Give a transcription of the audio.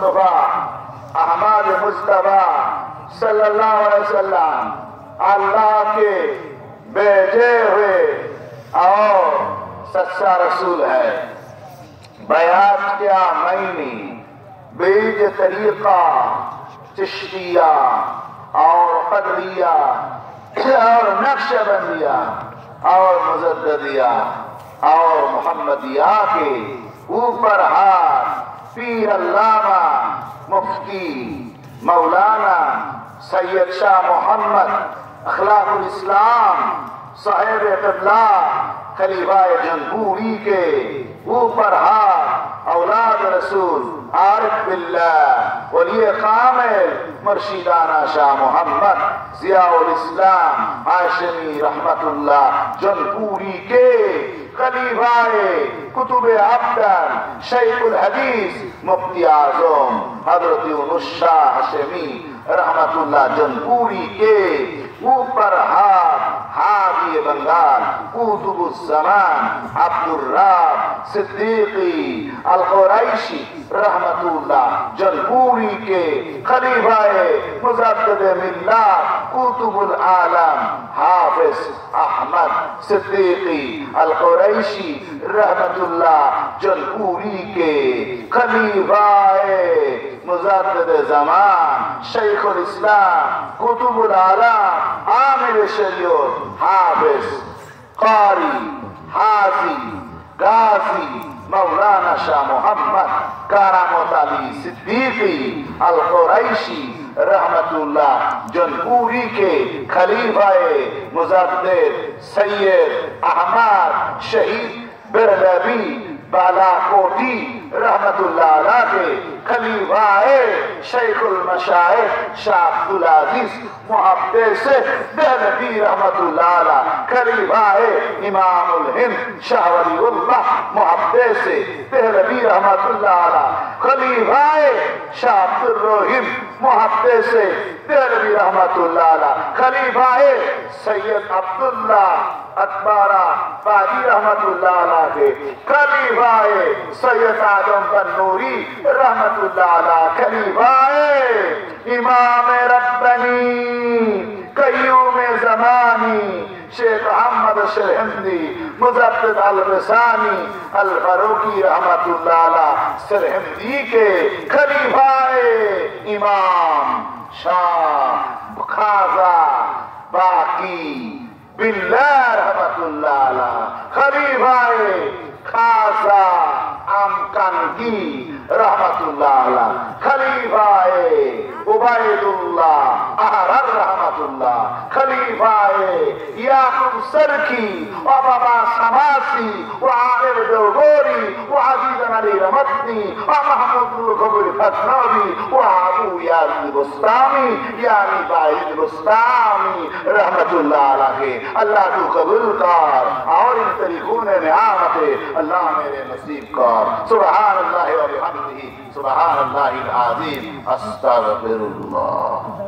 अहमद मुस्तफा सल्लल्लाहु अलैहि वसल्लम अल्लाह के भेजे हुए और सच्चा रसूल है। बयात क्या मैनी बीज तरीका चिश्तिया और कदरिया और नक्शबंदिया और मुजद्दिया और मोहम्मदिया के ऊपर हाथ पीर अल्लामा मुफ्ती मौलाना सैयद शाह मोहम्मद अखलाकुल इस्लाम साहिब क़िबला खलीफा जमहूरी के ऊपर हाथ औलाद रसूल आरिफ बिल्लाह वली कामिल मुर्शिदाना शाह मोहम्मद ज़ियाउल इस्लाम हाशमी रहमतुल्लाह जमहूरी के खलीफाए कुतुबे अफदल शेखुल हदीस मुफ्ती आज़म हज़रत यूनुस शाह हाशमी रहमतुल्लाह जमहूरी के ऊपर हादी बंगाल कुतुबुज़्ज़मान अब्दुर्रब सिद्दीकी अल कुरैशी रहमतुल्लाह जमहूरी के खलीफाए मुजद्दिद मिल्लत कुतुबुल आलम हाफिज अहमद सिद्दीकी अल कुरैशी रहमतुल्लाह जमहूरी के खलीफाए मुजद्दिद ज़मान शेखुल इस्लाम कुतुबुल आलम आमिर शरीयत हाफिज कारी हाजी गाजी मौलाना शाह मोहम्मद करामत अली सिद्दीकी अल कुरैशी रहमतुल्लाह जमहूरी के खलीफाए मुजद्दिद सैयद अहमद शहीद बिरलवी बालाकोटी रहमतुल्लाह अलैह के खलीफाए शेखुल मशाइख शाह अब्दुल अजीज मुहद्दिस देहलवी रहमतुल्लाह अलैह खलीफाए इमामुल हिंद शाह वलीउल्लाह मुहद्दिस देहलवी रहमतुल्लाह अलैह खलीफाए शाह अब्दुल रहीम मुहद्दिस देहलवी रहमतुल्लाह अलैह खलीफाए सैयद अब्दुल्ला अकबरा बाजी रहमतुल्लाह अलैह के खलीफाए सैयद आदम बन्नूरी रहमतुल्लाह अलैह खलीफाए इमाम रब्बानी कय्यूम ज़मानी शेख अहमद सरहिंदी मुजद्दिद अल रसानी अल फारूकी रहमतुल्लाह अलैह सरहिंदी के खलीफाए इमाम शाह खाजा बाकी बिल्लाह रहमतुल्लाह अलैह खलीफाए खाजा आमकानकी रहमतुल्लाह अलैह खलीफाए उबैदुल्लाह अहरर रहमतुल्लाह खलीफाए याकूब सरकी व बाबा समासी व आमिर दोगोरी व अजीज अली रमतनी व महमूद कबूल फतनवी व अबू याज़िद बुस्तामी यानी बाइद बुस्तामी रहमतुल्लाह अलैह। अल्लाह तू कबूल कर और इन तरीकों ने नियामते अल्लाह मेरे नसीब कर। सुभान अल्लाह व बिहम्दिही सुभान अल्लाहिल अज़ीम अस्तगफिरुल्लाह।